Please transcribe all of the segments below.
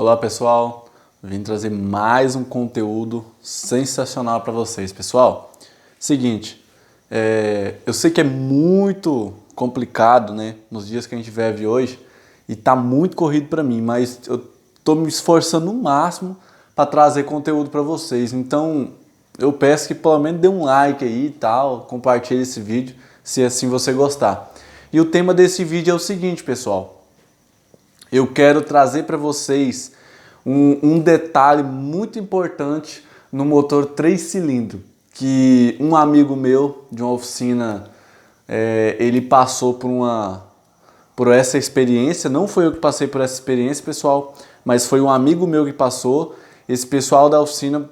Olá pessoal, vim trazer mais um conteúdo sensacional para vocês. Pessoal, seguinte, eu sei que é muito complicado, né, nos dias que a gente vive hoje e tá muito corrido para mim, mas eu tô me esforçando no máximo para trazer conteúdo para vocês. Então eu peço que pelo menos dê um like aí e tal, compartilhe esse vídeo se assim você gostar. E o tema desse vídeo é o seguinte, pessoal. Eu quero trazer para vocês um detalhe muito importante no motor 3 cilindros, que um amigo meu de uma oficina, ele passou por essa experiência. Não foi eu que passei por essa experiência, pessoal, mas foi um amigo meu que passou. Esse pessoal da oficina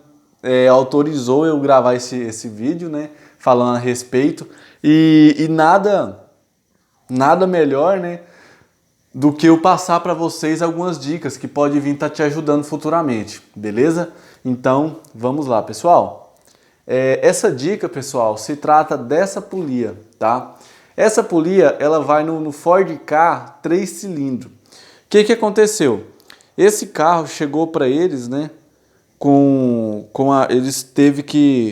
autorizou eu gravar esse vídeo, né, falando a respeito, e nada melhor, né, do que eu passar para vocês algumas dicas que pode vir estar te ajudando futuramente, beleza? Então, vamos lá, pessoal. Essa dica, pessoal, se trata dessa polia, tá? Essa polia, ela vai no Ford Ka 3 cilindros. O que aconteceu? Esse carro chegou para eles, né?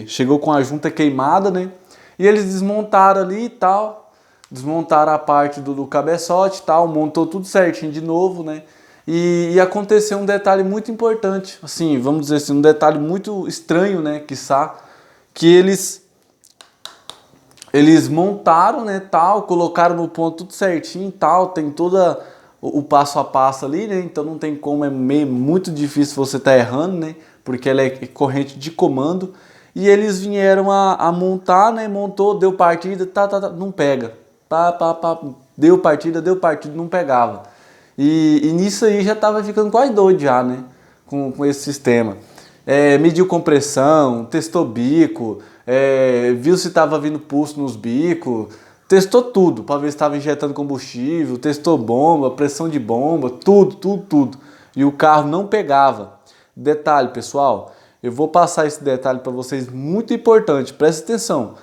Chegou com a junta queimada, né? E eles desmontaram ali e tal. Desmontaram a parte do cabeçote e tal, montou tudo certinho de novo, né? E aconteceu um detalhe muito importante, assim, vamos dizer assim, um detalhe muito estranho, né? Que eles montaram, né, tal, colocaram no ponto tudo certinho e tal, tem todo o passo a passo ali, né? Então não tem como, muito difícil você estar errando, né? Porque ela é corrente de comando. E eles vieram a montar, né? Montou, deu partida, não pega. Deu partida, não pegava. E nisso aí já tava ficando quase doido já, né? Com esse sistema. Mediu compressão, testou bico, viu se tava vindo pulso nos bicos, testou tudo para ver se estava injetando combustível, testou bomba, pressão de bomba, tudo. E o carro não pegava. Detalhe, pessoal, eu vou passar esse detalhe para vocês, muito importante, presta atenção.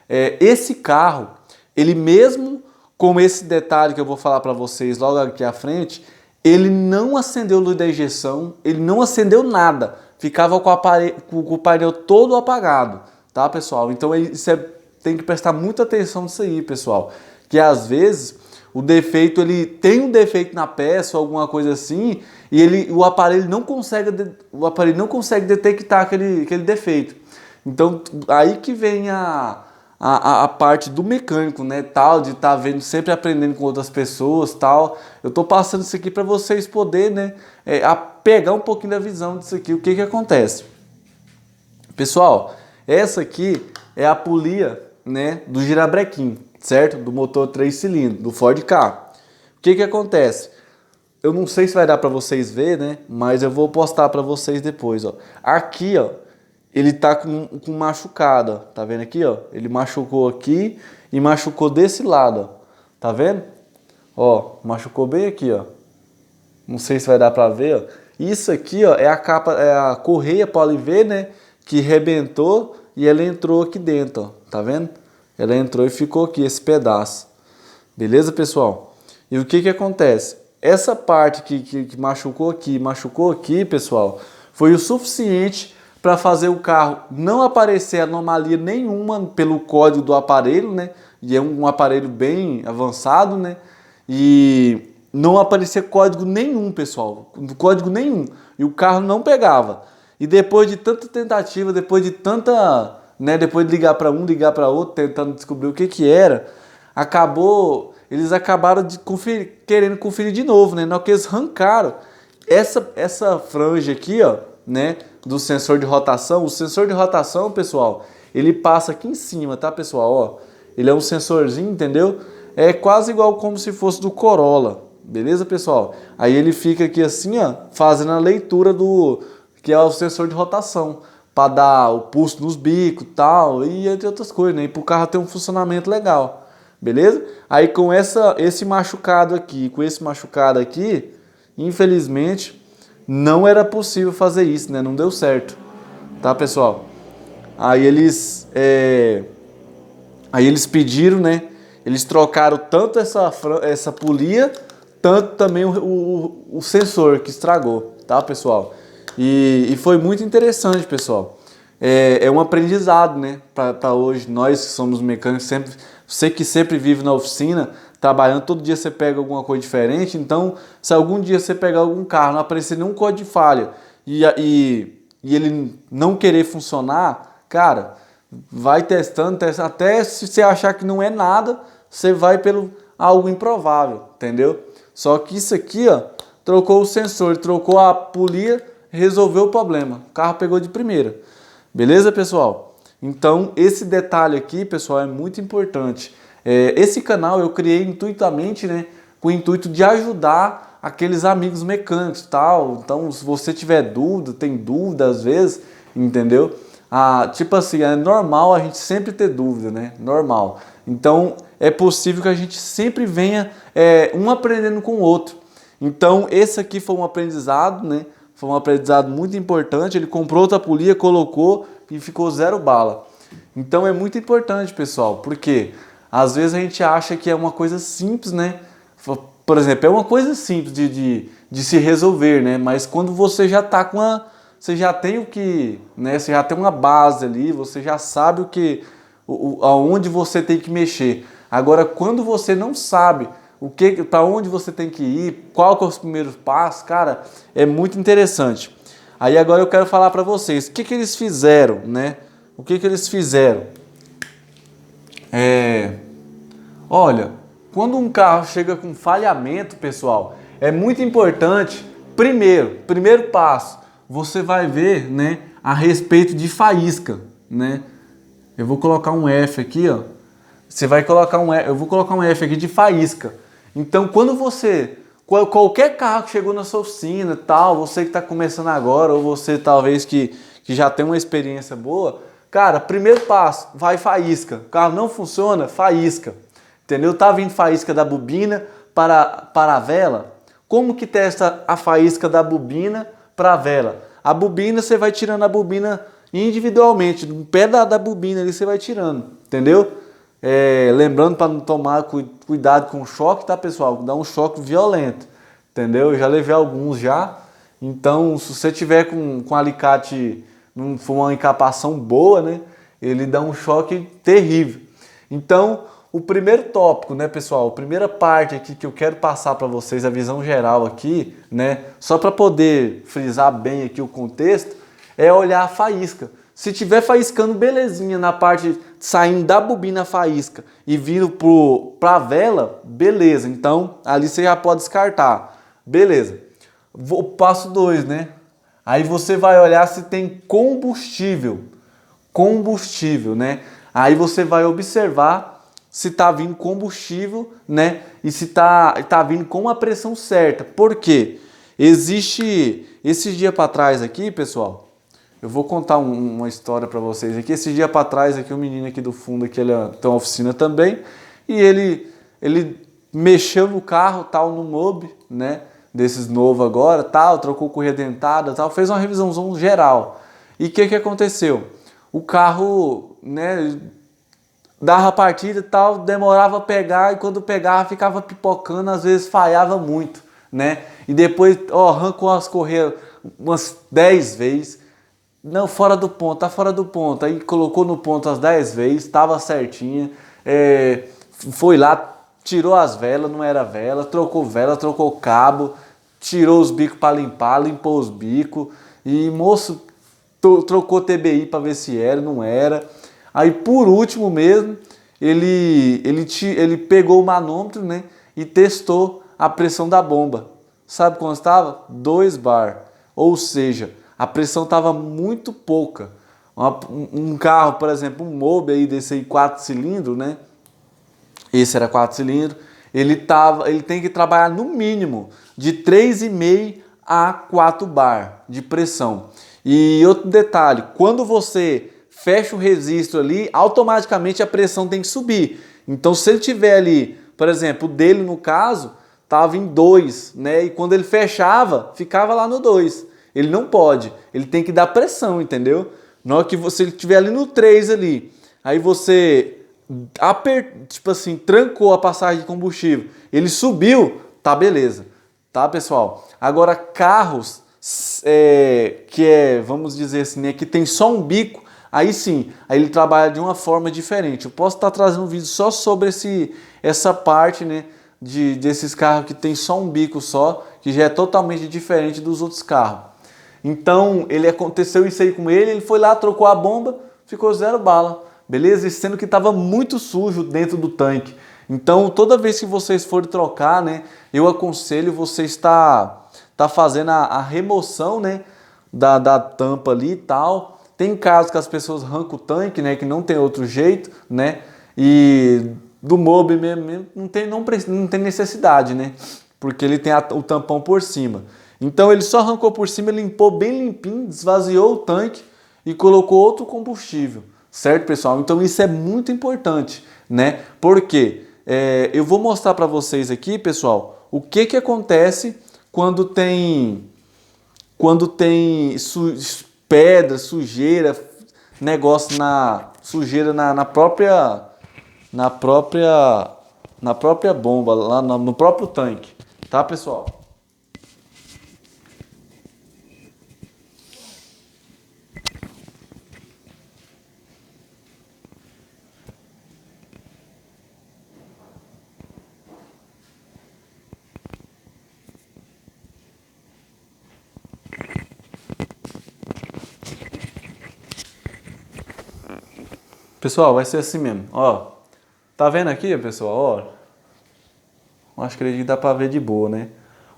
Esse carro, ele mesmo com esse detalhe que eu vou falar para vocês logo aqui à frente, ele não acendeu luz da injeção, ele não acendeu nada, ficava com o painel todo apagado, tá, pessoal? Então tem que prestar muita atenção nisso aí, pessoal, que às vezes ele tem um defeito na peça ou alguma coisa assim, e o aparelho não consegue detectar aquele defeito. Então aí que vem a parte do mecânico, né, tal, de estar vendo, sempre aprendendo com outras pessoas, tal. Eu tô passando isso aqui para vocês poderem, né, pegar um pouquinho da visão disso aqui. O que acontece? Pessoal, essa aqui é a polia, né, do girabrequim, certo? Do motor 3 cilindros, do Ford Ka. O que acontece? Eu não sei se vai dar para vocês ver, né, mas eu vou postar para vocês depois, ó. Aqui, ó, ele tá com machucado, ó. Tá vendo aqui, ó? Ele machucou aqui e machucou desse lado, ó. Tá vendo? Ó, machucou bem aqui, ó. Não sei se vai dar pra ver, ó. Isso aqui, ó, é a correia poliver, né? Que rebentou e ela entrou aqui dentro, ó. Tá vendo? Ela entrou e ficou aqui, esse pedaço. Beleza, pessoal? E o que acontece? Essa parte que machucou aqui, pessoal, foi o suficiente para fazer o carro não aparecer anomalia nenhuma pelo código do aparelho, né? E é um aparelho bem avançado, né? E não aparecia código nenhum, pessoal, código nenhum. E o carro não pegava. E depois de tanta tentativa, depois de ligar para um, ligar para outro, tentando descobrir o que era, eles acabaram querendo conferir de novo, né? Na hora que eles arrancaram essa franja aqui, ó, né, do sensor de rotação. O sensor de rotação, pessoal, ele passa aqui em cima, tá, pessoal? Ó, ele é um sensorzinho, entendeu? É quase igual como se fosse do Corolla, beleza, pessoal? Aí ele fica aqui assim, ó, fazendo a leitura que é o sensor de rotação, para dar o pulso nos bicos e tal, e entre outras coisas, né? E para o carro ter um funcionamento legal, beleza? Aí com esse machucado aqui, infelizmente, não era possível fazer isso, né? Não deu certo, tá, pessoal? Aí eles pediram, né? Eles trocaram tanto essa polia, tanto também o sensor que estragou. tá, pessoal? E foi muito interessante, pessoal. É um aprendizado, né, para hoje, nós que somos mecânicos, sempre, você que sempre vive na oficina, trabalhando, todo dia você pega alguma coisa diferente, então, se algum dia você pegar algum carro, não aparecer nenhum código de falha, e ele não querer funcionar, cara, vai testando, até se você achar que não é nada, você vai pelo algo improvável, entendeu? Só que isso aqui, ó, trocou o sensor, trocou a polia, resolveu o problema, o carro pegou de primeira. Beleza, pessoal? Então, esse detalhe aqui, pessoal, é muito importante. Esse canal eu criei intuitamente, né, com o intuito de ajudar aqueles amigos mecânicos, tal. Então, se você tiver dúvida, tem dúvida às vezes, entendeu? Tipo assim, é normal a gente sempre ter dúvida, né? Normal. Então, é possível que a gente sempre venha um aprendendo com o outro. Então, esse aqui foi um aprendizado, né? Foi um aprendizado muito importante. Ele comprou outra polia, colocou e ficou 0 bala. Então é muito importante, pessoal, porque às vezes a gente acha que é uma coisa simples, né? Por exemplo, é uma coisa simples de se resolver, né? Mas quando você já tá você já tem o que, né? Você já tem uma base ali, você já sabe aonde você tem que mexer. Agora, quando você não sabe para onde você tem que ir, qual que é os primeiros passos, cara, é muito interessante. Aí agora eu quero falar para vocês, o que eles fizeram, né? O que eles fizeram? Olha, quando um carro chega com falhamento, pessoal, é muito importante, primeiro passo, você vai ver, né, a respeito de faísca, né? Eu vou colocar um F aqui, ó. Você vai colocar eu vou colocar um F aqui de faísca. Então, qualquer carro que chegou na sua oficina, tal, você que está começando agora, ou você talvez que já tem uma experiência boa, cara, primeiro passo, vai faísca. O carro não funciona, faísca. Entendeu? Tá vindo faísca da bobina para a vela. Como que testa a faísca da bobina para a vela? A bobina, você vai tirando a bobina individualmente, no pé da bobina ali você vai tirando, entendeu? Lembrando para não tomar cuidado com o choque, tá, pessoal? Dá um choque violento, entendeu? Eu já levei alguns já. Então, se você tiver com alicate, não for uma encapação boa, né? Ele dá um choque terrível. Então, o primeiro tópico, né, pessoal? A primeira parte aqui que eu quero passar para vocês, a visão geral aqui, né? Só para poder frisar bem aqui o contexto, é olhar a faísca. Se tiver faiscando belezinha na parte saindo da bobina a faísca e vindo para a vela, beleza. Então, ali você já pode descartar. Beleza. Passo 2, né? Aí você vai olhar se tem combustível. Combustível, né? Aí você vai observar se tá vindo combustível, né? E se tá vindo com a pressão certa. Por quê? Existe, esses dias para trás aqui, pessoal, eu vou contar uma história para vocês aqui. Esse dia para trás aqui, um menino aqui do fundo, aqui, ele tem uma oficina também, e ele mexeu no carro, tal, no Mobi, né, desses novos agora, tal, trocou correia dentada, tal, fez uma revisãozão geral. E o que aconteceu? O carro, né, dava a partida e tal, demorava a pegar, e quando pegava ficava pipocando, às vezes falhava muito, né, e depois, arrancou as correias umas 10 vezes, não, fora do ponto, tá fora do ponto. Aí colocou no ponto as 10 vezes, estava certinha. Foi lá, tirou as velas, não era vela, trocou cabo, tirou os bicos para limpar, limpou os bicos. E moço, trocou TBI para ver se era, não era. Aí por último mesmo, ele pegou o manômetro, né, e testou a pressão da bomba. Sabe quanto estava? 2 bar. Ou seja, a pressão estava muito pouca. Um carro, por exemplo, um Mobi aí desse aí 4 cilindros, né? Esse era 4 cilindros. Ele tem que trabalhar no mínimo de 3,5 a 4 bar de pressão. E outro detalhe, quando você fecha o registro ali, automaticamente a pressão tem que subir. Então, se ele tiver ali, por exemplo, o dele no caso, estava em 2, né? E quando ele fechava, ficava lá no 2. Ele não pode, ele tem que dar pressão, entendeu? Na hora que você estiver ali no 3 ali, aí você tipo assim, trancou a passagem de combustível, ele subiu, tá beleza, tá, pessoal? Agora carros que é, vamos dizer assim, né, que tem só um bico, aí sim, aí ele trabalha de uma forma diferente. Eu posso estar trazendo um vídeo só sobre essa parte, né, desses carros que tem só um bico só, que já é totalmente diferente dos outros carros. Então, aconteceu isso aí com ele foi lá, trocou a bomba, ficou 0 bala, beleza? E sendo que estava muito sujo dentro do tanque. Então, toda vez que vocês forem trocar, né, eu aconselho vocês tá fazendo a remoção, né, da tampa ali e tal. Tem casos que as pessoas arrancam o tanque, né, que não tem outro jeito, né, e do Mobi mesmo não tem necessidade, né, porque ele tem o tampão por cima. Então ele só arrancou por cima, limpou bem limpinho, esvaziou o tanque e colocou outro combustível, certo, pessoal? Então isso é muito importante, né? Porque eu vou mostrar para vocês aqui, pessoal, o que acontece quando tem pedra, sujeira, negócio sujeira na própria bomba, lá no próprio tanque, tá, pessoal? Pessoal, vai ser assim mesmo, ó. Tá vendo aqui, pessoal, ó? Acho que dá pra ver de boa, né?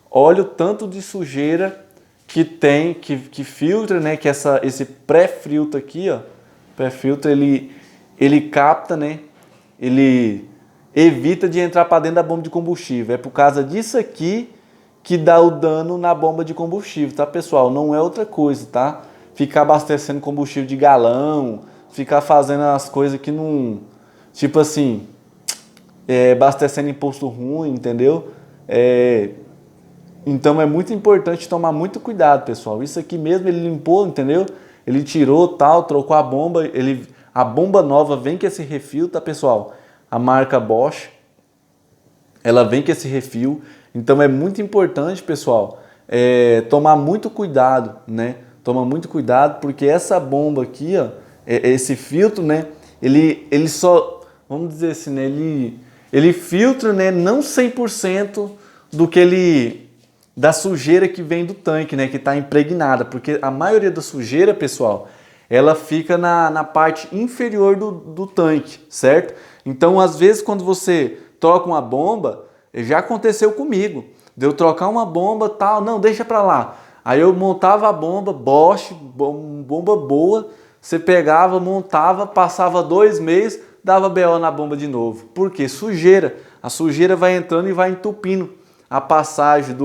Olha o tanto de sujeira que tem, que filtra, né? Que esse pré-filtro aqui, ó. Pré-filtro, ele capta, né? Ele evita de entrar para dentro da bomba de combustível. É por causa disso aqui que dá o dano na bomba de combustível, tá, pessoal? Não é outra coisa, tá? Ficar abastecendo combustível de galão, ficar fazendo as coisas que não... Tipo assim, abastecendo em posto ruim, entendeu? Então é muito importante tomar muito cuidado, pessoal. Isso aqui mesmo ele limpou, entendeu? Ele tirou, tal, trocou a bomba. A bomba nova vem com esse refil, tá, pessoal? A marca Bosch, ela vem com esse refil. Então é muito importante, pessoal, tomar muito cuidado, né? Toma muito cuidado, porque essa bomba aqui, ó, esse filtro, né? Ele só, vamos dizer assim, né? Ele filtra, né? Não 100% da sujeira que vem do tanque, né? Que está impregnada, porque a maioria da sujeira, pessoal, ela fica na parte inferior do tanque, certo? Então, às vezes, quando você troca uma bomba, já aconteceu comigo, de eu trocar uma bomba, tal, não, deixa pra lá. Aí eu montava a bomba, Bosch, bomba boa, você pegava, montava, passava 2 meses, dava BO na bomba de novo. Por quê? Sujeira. A sujeira vai entrando e vai entupindo a passagem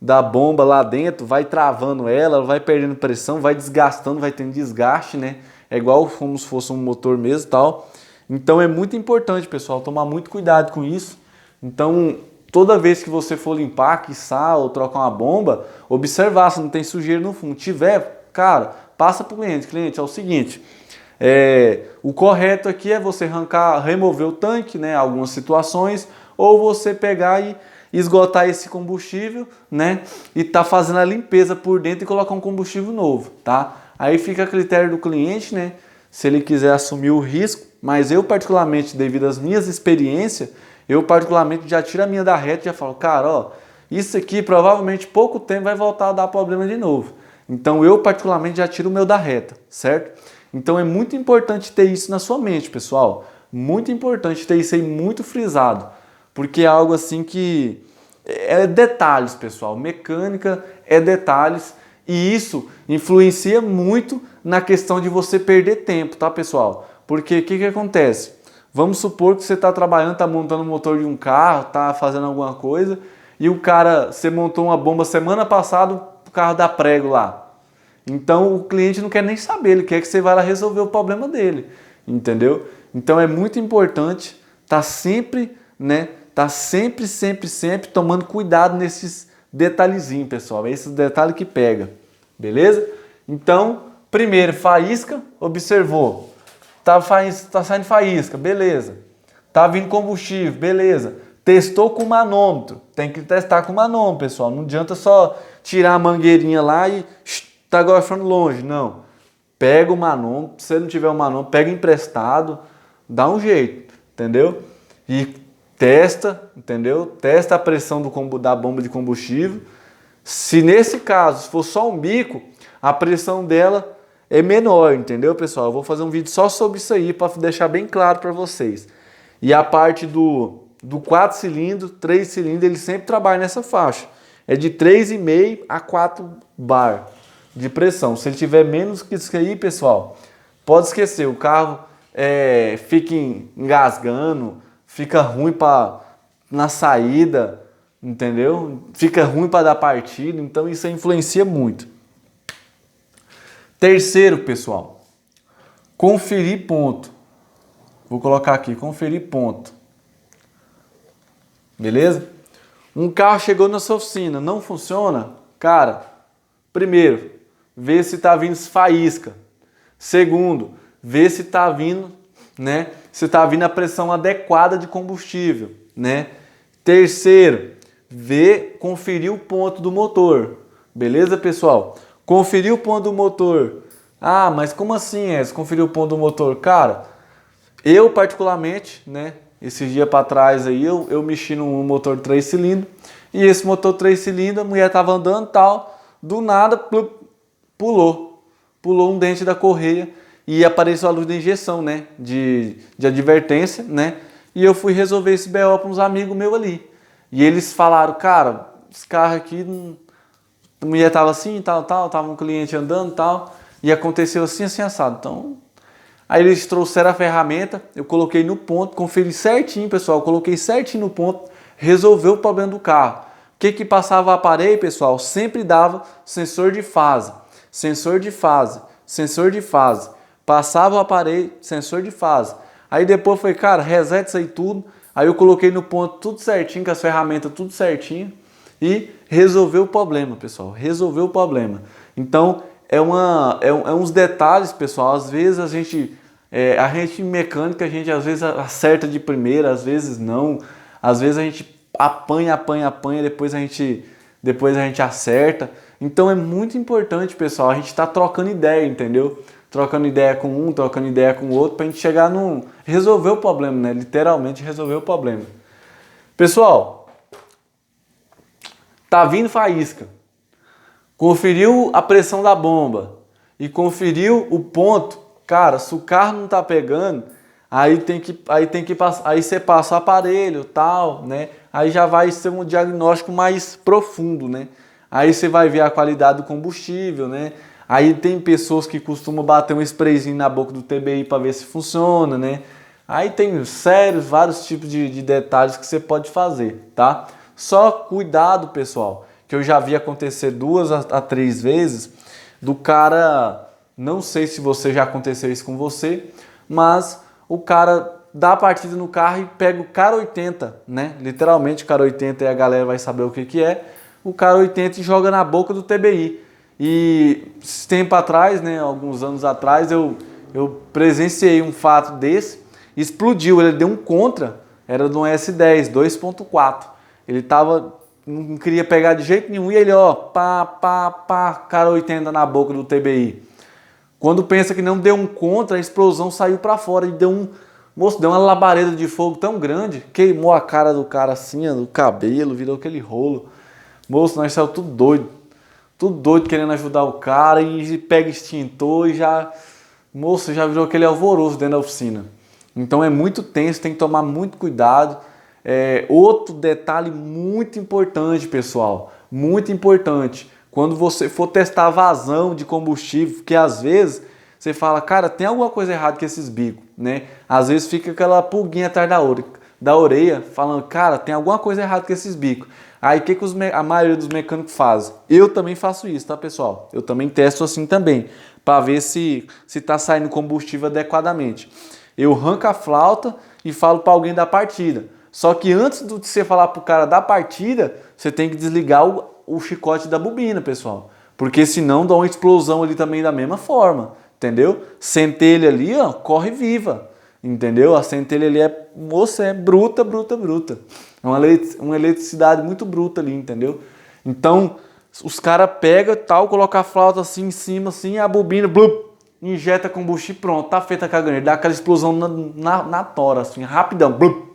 da bomba lá dentro, vai travando ela, vai perdendo pressão, vai desgastando, vai tendo desgaste, né? É igual como se fosse um motor mesmo e tal. Então é muito importante, pessoal, tomar muito cuidado com isso. Então, toda vez que você for limpar, quiçá, ou trocar uma bomba, observar se não tem sujeira no fundo. Tiver, cara, passa para o cliente. Cliente, é o seguinte, o correto aqui é você remover o tanque, né, algumas situações, ou você pegar e esgotar esse combustível, né, e tá fazendo a limpeza por dentro e colocar um combustível novo, tá? Aí fica a critério do cliente, né, se ele quiser assumir o risco, mas eu particularmente, devido às minhas experiências, eu particularmente já tiro a minha da reta e já falo, cara, ó, isso aqui provavelmente pouco tempo vai voltar a dar problema de novo. Então eu particularmente já tiro o meu da reta, certo? Então é muito importante ter isso na sua mente, pessoal. Muito importante ter isso aí muito frisado. Porque é algo assim que é detalhes, pessoal. Mecânica é detalhes e isso influencia muito na questão de você perder tempo, tá, pessoal? Porque o que acontece? Vamos supor que você está trabalhando, está montando o motor de um carro, está fazendo alguma coisa e você montou uma bomba semana passada, o carro dá prego lá. Então o cliente não quer nem saber, ele quer que você vá lá resolver o problema dele, entendeu? Então é muito importante estar sempre, né? Tá sempre tomando cuidado nesses detalhezinhos, pessoal. É esse detalhe que pega, beleza? Então, primeiro, faísca, observou. Tá saindo faísca, beleza. Tá vindo combustível, beleza. Testou com manômetro, tem que testar com manômetro, pessoal. Não adianta só tirar a mangueirinha lá e tá gorfando longe, não. Pega o manômetro, se você não tiver o manômetro, pega emprestado, dá um jeito, entendeu? E testa, entendeu? Testa a pressão da bomba de combustível. Se nesse caso, se for só um bico, a pressão dela é menor, entendeu, pessoal? Eu vou fazer um vídeo só sobre isso aí para deixar bem claro para vocês. E a parte do 4 cilindros, 3 cilindros, ele sempre trabalha nessa faixa. É de 3,5 a 4 bar de pressão. Se ele tiver menos que isso aí, pessoal, pode esquecer. O carro fica engasgando, fica ruim na saída, entendeu? Fica ruim para dar partida, então isso influencia muito. Terceiro, pessoal, conferir ponto. Vou colocar aqui, conferir ponto. Beleza? Um carro chegou na sua oficina, não funciona? Cara, primeiro, vê se tá vindo faísca. Segundo, vê se tá vindo, né? Se tá vindo a pressão adequada de combustível, né? Terceiro, conferir o ponto do motor. Beleza, pessoal? Conferir o ponto do motor. Ah, mas como assim conferir o ponto do motor? Cara, eu particularmente, né? Esses dias para trás aí eu mexi num motor de 3 cilindros. E esse motor 3 cilindros, a mulher tava andando e tal. Do nada, pulou um dente da correia e apareceu a luz da injeção, né? De advertência, né? E eu fui resolver esse BO para uns amigos meus ali. E eles falaram, cara, esse carro aqui, a mulher tava assim, tal, tava um cliente andando, tal, e aconteceu assim, assim, assado. Então, aí eles trouxeram a ferramenta, eu coloquei no ponto, conferi certinho, pessoal, coloquei certinho no ponto, resolveu o problema do carro. O que passava o aparelho, pessoal? Sempre dava sensor de fase, sensor de fase, sensor de fase. Passava o aparelho, sensor de fase. Aí depois foi, cara, reseta isso aí tudo. Aí eu coloquei no ponto tudo certinho, com as ferramentas tudo certinho. E resolveu o problema, pessoal. Resolveu o problema. Então, é uns detalhes, pessoal. Às vezes a gente mecânica, a gente às vezes acerta de primeira, às vezes não. Às vezes a gente apanha, depois a gente acerta. Então é muito importante, pessoal, a gente está trocando ideia, entendeu? Trocando ideia com um, trocando ideia com o outro, para a gente chegar resolver o problema, né? Literalmente resolver o problema. Pessoal, tá vindo faísca. Conferiu a pressão da bomba e conferiu o ponto. Cara, se o carro não tá pegando, aí você passa o aparelho, tal, né? Aí já vai ser um diagnóstico mais profundo, né? Aí você vai ver a qualidade do combustível, né? Aí tem pessoas que costumam bater um sprayzinho na boca do TBI para ver se funciona, né? Aí tem vários tipos de detalhes que você pode fazer, tá? Só cuidado, pessoal, que eu já vi acontecer 2 a 3 vezes do cara, não sei se já aconteceu isso com você, mas o cara dá a partida no carro e pega o cara 80, né? Literalmente o cara 80, e a galera vai saber o que é. O cara 80 e joga na boca do TBI. E esse tempo atrás, né, alguns anos atrás, eu presenciei um fato desse, explodiu, ele deu um contra, era de um S10 2.4. Ele não queria pegar de jeito nenhum e ele, ó, cara 80 na boca do TBI. Quando pensa que não deu um contra, a explosão saiu para fora e deu uma labareda de fogo tão grande, queimou a cara do cara assim, o cabelo, virou aquele rolo. Moço, nós saímos tudo doido querendo ajudar o cara e pega extintor e já virou aquele alvoroço dentro da oficina. Então é muito tenso, tem que tomar muito cuidado. Outro detalhe muito importante, pessoal, muito importante, quando você for testar vazão de combustível, porque às vezes você fala, cara, tem alguma coisa errada com esses bicos, né? Às vezes fica aquela pulguinha atrás da orelha, falando, cara, tem alguma coisa errada com esses bicos. Aí o que a maioria dos mecânicos faz? Eu também faço isso, tá, pessoal? Eu também testo assim também, para ver se tá saindo combustível adequadamente. Eu arranco a flauta e falo para alguém da partida. Só que antes de você falar pro cara da partida, você tem que desligar o chicote da bobina, pessoal. Porque senão dá uma explosão ali também da mesma forma, entendeu? Centelha ali, ó, corre viva. entendeu? A centelha ali moça, é bruta, bruta, bruta. É uma eletricidade muito bruta ali, entendeu? Então, os caras pegam tal, colocam a flauta assim em cima, assim, a bobina, blup, injeta combustível e pronto, tá feita a caganeira. Dá aquela explosão na tora, assim, rapidão, blup.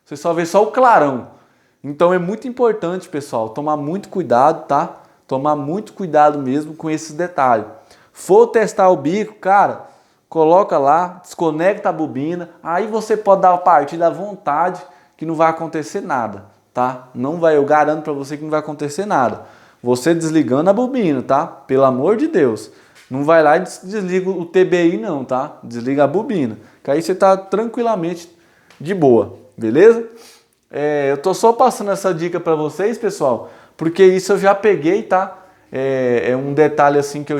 Você só vê só o clarão. Então é muito importante, pessoal, tomar muito cuidado, tá? Tomar muito cuidado mesmo com esses detalhes. For testar o bico, cara, coloca lá, desconecta a bobina, aí você pode dar a partida à vontade que não vai acontecer nada, tá? Não vai, eu garanto para você que não vai acontecer nada. Você desligando a bobina, tá? Pelo amor de Deus. Não vai lá e desliga o TBI não, tá? Desliga a bobina, que aí você tá tranquilamente de boa, beleza? Eu tô só passando essa dica para vocês, pessoal, porque isso eu já peguei, tá? É um detalhe assim que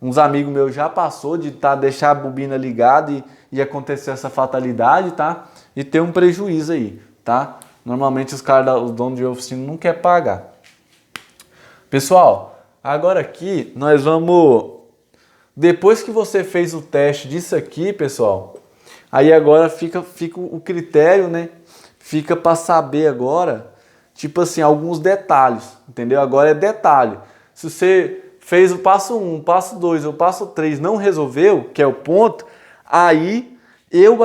uns amigos meus já passou de deixar a bobina ligada e acontecer essa fatalidade, tá? E ter um prejuízo aí, tá? Normalmente os donos de oficina não querem pagar. Pessoal, agora aqui nós vamos... Depois que você fez o teste disso aqui, pessoal, aí agora fica o critério, né? Fica para saber agora, tipo assim, alguns detalhes, entendeu? Agora é detalhe. Se você fez o passo 1, o passo 2, o passo 3, não resolveu, que é o ponto, aí eu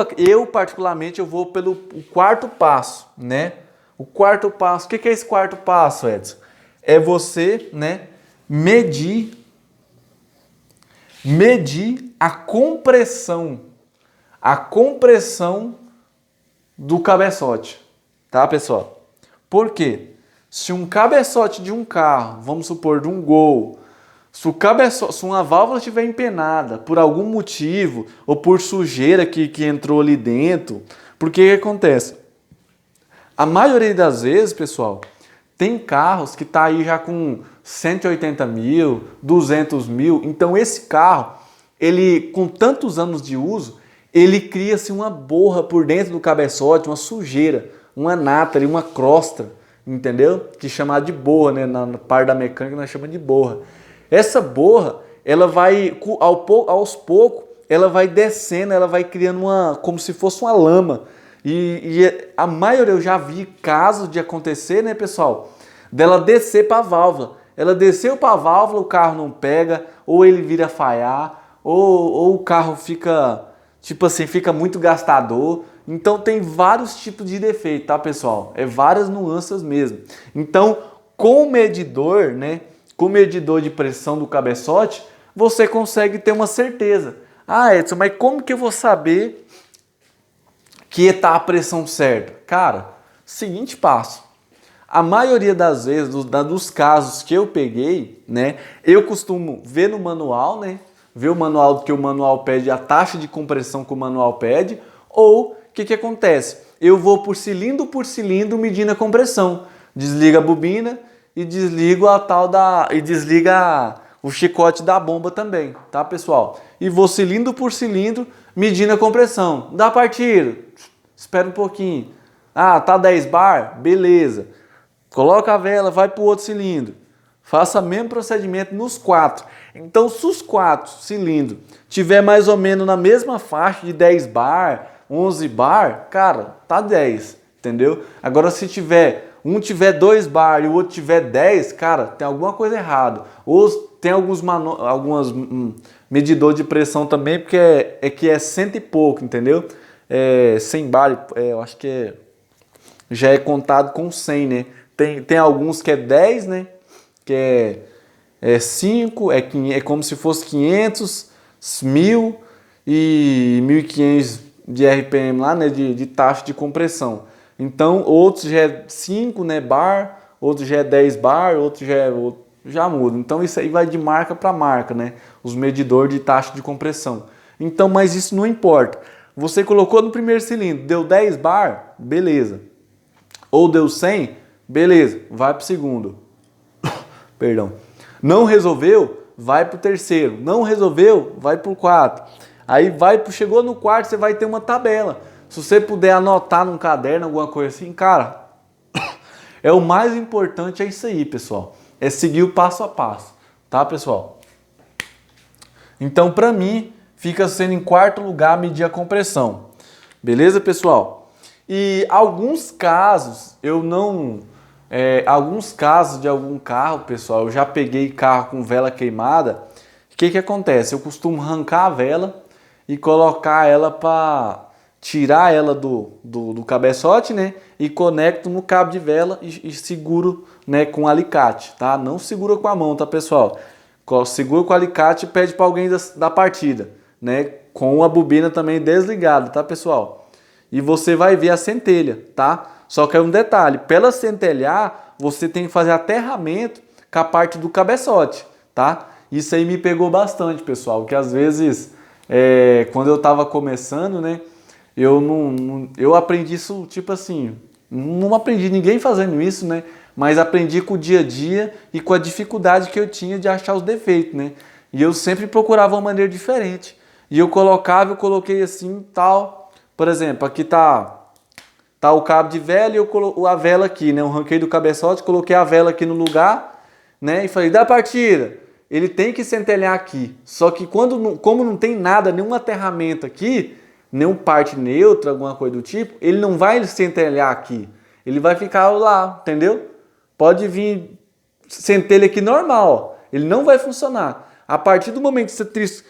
particularmente eu vou pelo quarto passo, né? O quarto passo, o que é esse quarto passo, Edson? É você, né, medir a compressão do cabeçote, tá, pessoal? Por quê? Se um cabeçote de um carro, vamos supor, de um Gol, se uma válvula estiver empenada por algum motivo ou por sujeira que entrou ali dentro, porque que acontece? A maioria das vezes, pessoal, tem carros que tá aí já com 180 mil, 200 mil, então esse carro, ele com tantos anos de uso, ele cria-se uma borra por dentro do cabeçote, uma sujeira, uma nata ali, uma crosta, entendeu? Que é chamada de borra, né? Na parte da mecânica nós chamamos de borra. Essa borra, ela vai, aos poucos, ela vai descendo, ela vai criando como se fosse uma lama. E a maioria, eu já vi casos de acontecer, né, pessoal? Dela descer para a válvula. Ela desceu para a válvula, o carro não pega, ou ele vira falhar, ou o carro fica... Tipo assim, fica muito gastador. Então tem vários tipos de defeito, tá, pessoal? É várias nuances mesmo. Então, com o medidor, né? Com o medidor de pressão do cabeçote, você consegue ter uma certeza. Ah, Edson, mas como que eu vou saber que está a pressão certa? Cara, seguinte passo. A maioria das vezes, dos casos que eu peguei, né? Eu costumo ver no manual, né? Ver o manual, que o manual pede a taxa de compressão que o manual pede, ou o que acontece? Eu vou por cilindro medindo a compressão. Desliga a bobina e desligo e desliga o chicote da bomba também, tá, pessoal? E vou cilindro por cilindro medindo a compressão. Dá partida? Espera um pouquinho. Ah, tá 10 bar? Beleza. Coloca a vela, vai para o outro cilindro. Faça o mesmo procedimento nos 4. Então, se os 4 cilindros tiver mais ou menos na mesma faixa de 10 bar, 11 bar, cara, tá 10, entendeu? Agora, se um tiver 2 bar e o outro tiver 10, cara, tem alguma coisa errada. Ou tem alguns medidor de pressão também, porque que é 100 e pouco, entendeu? 100 bar, eu acho que já é contado com 100, né? Tem alguns que é 10, né? Que é 5, é como se fosse 500, 1000 e 1500 de RPM lá, né, de taxa de compressão. Então, outros já é 5, né, bar, outros já é 10 bar, outros já muda. Então, isso aí vai de marca para marca, né, os medidores de taxa de compressão. Então, mas isso não importa. Você colocou no primeiro cilindro, deu 10 bar, beleza. Ou deu 100, beleza, vai para o segundo. Perdão. Não resolveu, vai para o terceiro. Não resolveu, vai para o 4. Aí chegou no quarto, você vai ter uma tabela. Se você puder anotar num caderno, alguma coisa assim, cara, o mais importante é isso aí, pessoal. É seguir o passo a passo, tá, pessoal? Então, para mim, fica sendo em quarto lugar medir a compressão. Beleza, pessoal? E alguns casos, alguns casos de algum carro, pessoal, eu já peguei carro com vela queimada. O que acontece? Eu costumo arrancar a vela e colocar ela para tirar ela do cabeçote, né? E conecto no cabo de vela e seguro, né, com alicate, tá? Não segura com a mão, tá, pessoal? Segura com o alicate e pede para alguém da partida, né? Com a bobina também desligada, tá, pessoal? E você vai ver a centelha, tá? Só que é um detalhe, para ela centelhar, você tem que fazer aterramento com a parte do cabeçote, tá? Isso aí me pegou bastante, pessoal, que às vezes, quando eu tava começando, né? Eu aprendi isso, tipo assim, não aprendi ninguém fazendo isso, né? Mas aprendi com o dia a dia e com a dificuldade que eu tinha de achar os defeitos, né? E eu sempre procurava uma maneira diferente. E eu coloquei assim, tal. Por exemplo, aqui tá o cabo de vela e eu coloquei a vela aqui, né? Eu arranquei do cabeçote, coloquei a vela aqui no lugar, né? E falei, da partida, ele tem que centelhar aqui. Só que como não tem nada, nenhum aterramento aqui, nenhum parte neutra, alguma coisa do tipo, ele não vai centelhar aqui. Ele vai ficar lá, entendeu? Pode vir centelha aqui normal, ele não vai funcionar. A partir do momento que você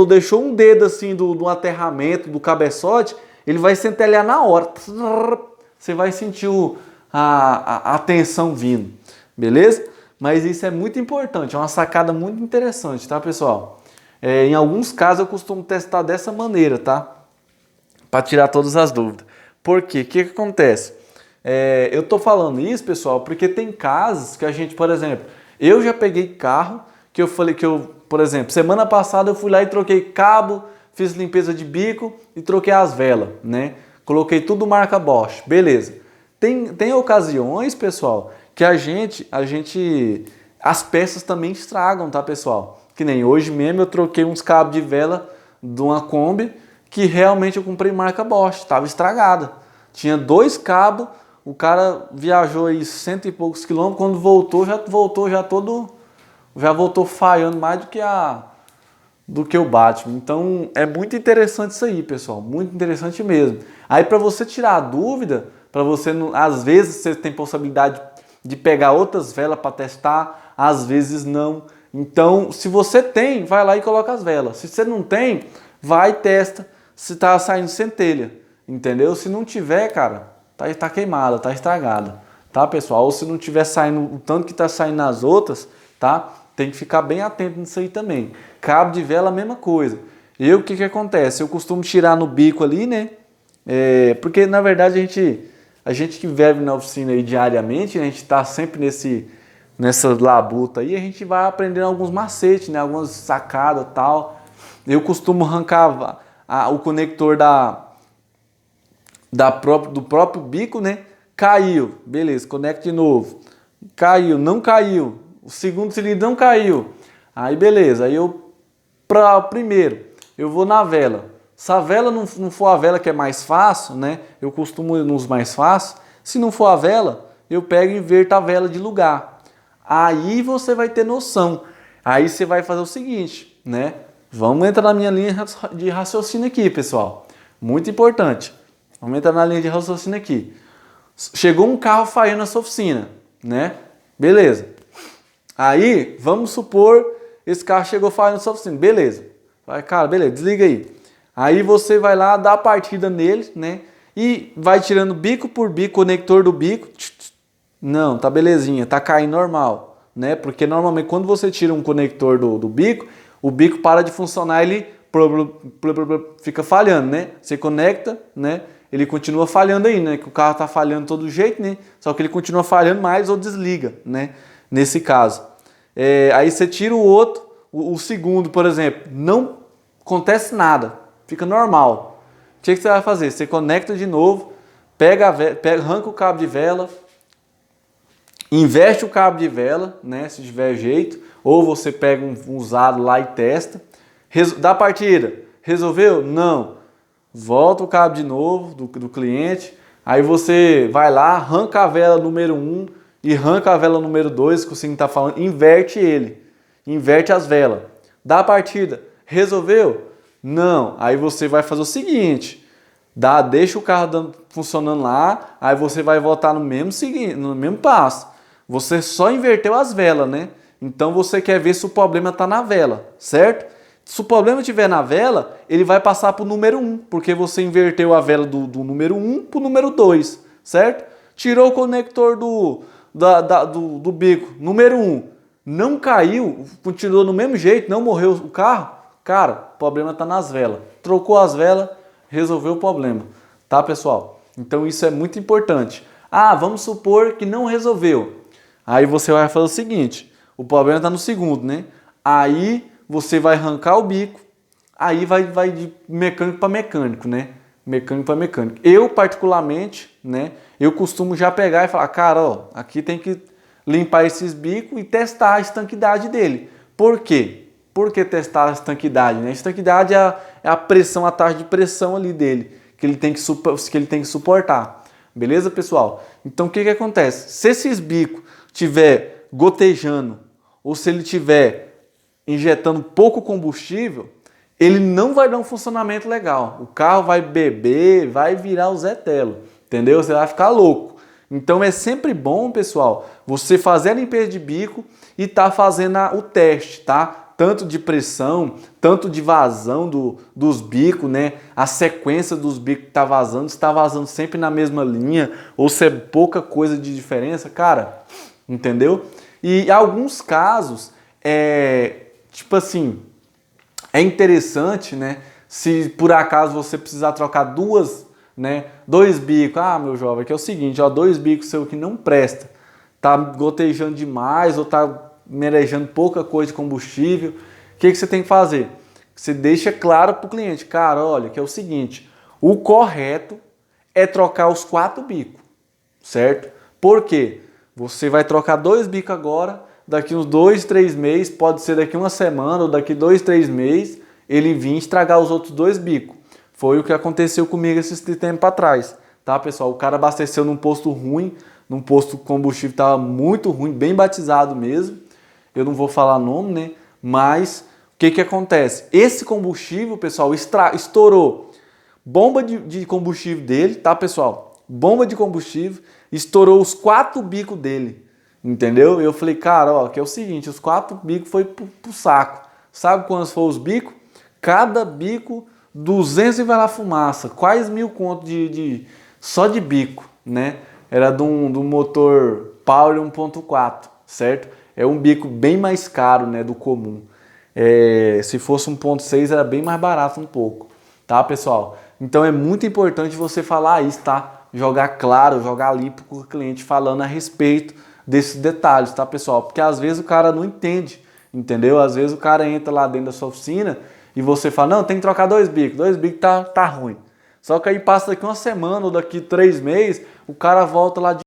deixou um dedo assim do aterramento, do cabeçote, ele vai centelhar na hora. Você vai sentir a tensão vindo, beleza? Mas isso é muito importante, é uma sacada muito interessante, tá, pessoal? Em alguns casos eu costumo testar dessa maneira, tá? Para tirar todas as dúvidas. Por quê? O que acontece? Eu tô falando isso, pessoal, porque tem casos que a gente, por exemplo, eu já peguei carro que eu falei por exemplo, semana passada eu fui lá e troquei cabo, fiz limpeza de bico e troquei as velas, né? Coloquei tudo marca Bosch, beleza. Tem ocasiões, pessoal, que as peças também estragam, tá, pessoal? Que nem hoje mesmo eu troquei uns cabos de vela de uma Kombi que realmente eu comprei marca Bosch, estava estragada. Tinha 2 cabos, o cara viajou aí 100 e poucos quilômetros, quando voltou já voltou falhando mais do que o Batman. Então é muito interessante isso aí, pessoal, muito interessante mesmo. Aí para você tirar a dúvida, às vezes você tem possibilidade de pegar outras velas para testar, às vezes não. Então, se você tem, vai lá e coloca as velas. Se você não tem, vai e testa se tá saindo centelha, entendeu? Se não tiver, cara, tá queimada, tá estragada, tá, pessoal? Ou se não tiver saindo o tanto que tá saindo nas outras, tá? Tem que ficar bem atento nisso aí também. Cabo de vela, a mesma coisa. O que acontece? Eu costumo tirar no bico ali, né? Porque, na verdade, a gente que vive na oficina aí diariamente, né? A gente tá sempre nessa labuta aí, a gente vai aprendendo alguns macetes, né? Algumas sacadas e tal. Eu costumo arrancar o conector do próprio bico, né? Caiu, beleza, conecta de novo. Caiu, não caiu. O segundo cilindro não caiu. Aí beleza, aí primeiro, eu vou na vela. Se a vela não for a vela que é mais fácil, né? Eu costumo ir nos mais fáceis. Se não for a vela, eu pego e inverto a vela de lugar. Aí você vai ter noção. Aí você vai fazer o seguinte, né? Vamos entrar na minha linha de raciocínio aqui, pessoal. Muito importante. Vamos entrar na linha de raciocínio aqui. Chegou um carro falhando na sua oficina, né? Beleza. Aí, vamos supor, esse carro chegou falhando na sua oficina. Beleza. Vai, cara, beleza, desliga aí. Aí você vai lá, dá a partida nele, né? E vai tirando bico por bico, conector do bico. Não, tá belezinha, tá caindo normal, né? Porque normalmente quando você tira um conector do bico, o bico para de funcionar, ele fica falhando, né? Você conecta, né? Ele continua falhando aí, né? Que o carro tá falhando todo jeito, né? Só que ele continua falhando mais ou desliga, né? Nesse caso. Aí você tira o outro, o segundo, por exemplo, não acontece nada, fica normal. O que você vai fazer? Você conecta de novo, arranca o cabo de vela, investe o cabo de vela, né? Se tiver jeito, ou você pega um usado lá e testa. Dá partida. Resolveu? Não. Volta o cabo de novo do cliente. Aí você vai lá, arranca a vela número 1 e arranca a vela número 2, que o Cine está falando, inverte ele. Inverte as velas. Dá a partida. Resolveu? Não. Aí você vai fazer o seguinte, deixa o carro funcionando lá, aí você vai voltar no mesmo passo. Você só inverteu as velas, né? Então você quer ver se o problema está na vela, certo? Se o problema estiver na vela, ele vai passar para o número 1, porque você inverteu a vela do número 1 para o número 2, certo? Tirou o conector do bico, número 1, não caiu, continuou no mesmo jeito, não morreu o carro, cara, o problema está nas velas. Trocou as velas, resolveu o problema, tá, pessoal? Então isso é muito importante. Ah, vamos supor que não resolveu. Aí você vai fazer o seguinte, o problema está no segundo, né? Aí você vai arrancar o bico, aí vai de mecânico para mecânico, né? Mecânico para mecânico. Eu, particularmente, né? Eu costumo já pegar e falar, cara, ó, aqui tem que limpar esses bicos e testar a estanquidade dele. Por quê? Por que testar a estanquidade, né? A estanquidade é a pressão, a taxa de pressão ali dele, que ele tem que suportar. Beleza, pessoal? Então, o que acontece? Se esses bicos tiver gotejando, ou se ele tiver injetando pouco combustível, ele não vai dar um funcionamento legal. O carro vai beber, vai virar o Zé Telo, entendeu? Você vai ficar louco. Então é sempre bom, pessoal, você fazer a limpeza de bico e tá fazendo o teste, tá? Tanto de pressão, tanto de vazão dos bicos, né? A sequência dos bicos que tá vazando, se tá vazando sempre na mesma linha, ou se é pouca coisa de diferença, cara, entendeu? E em alguns casos, tipo assim, é interessante, né? Se por acaso você precisar trocar dois bicos. Ah, meu jovem, que é o seguinte, ó, 2 bicos seu que não presta. Tá gotejando demais ou tá merejando pouca coisa de combustível. O que você tem que fazer? Você deixa claro pro cliente, cara, olha, que é o seguinte, o correto é trocar os 4 bicos, certo? Por quê? Você vai trocar 2 bicos agora, daqui uns 2, 3 meses, pode ser daqui uma semana ou daqui 2, 3 meses, ele vir estragar os outros 2 bicos. Foi o que aconteceu comigo esse tempo atrás, tá, pessoal? O cara abasteceu num posto ruim, num posto que o combustível estava muito ruim, bem batizado mesmo. Eu não vou falar nome, né? Mas o que acontece? Esse combustível, pessoal, estourou bomba de combustível dele, tá, pessoal? Bomba de combustível, estourou os 4 bicos dele. Entendeu? Eu falei, cara, ó, que é o seguinte, os 4 bicos foi pro saco. Sabe quantos foram os bicos? Cada bico, 200 e vai lá fumaça. Quase 1.000 conto só de bico, né? Era do motor Power 1.4, certo? É um bico bem mais caro, né, do comum. Se fosse 1.6 era bem mais barato um pouco, tá, pessoal? Então é muito importante você falar isso, tá? Jogar claro, jogar limpo com o cliente falando a respeito desses detalhes, tá, pessoal? Porque às vezes o cara não entende, entendeu? Às vezes o cara entra lá dentro da sua oficina e você fala, não, tem que trocar 2 bicos tá ruim. Só que aí passa daqui uma semana ou daqui 3 meses, o cara volta lá de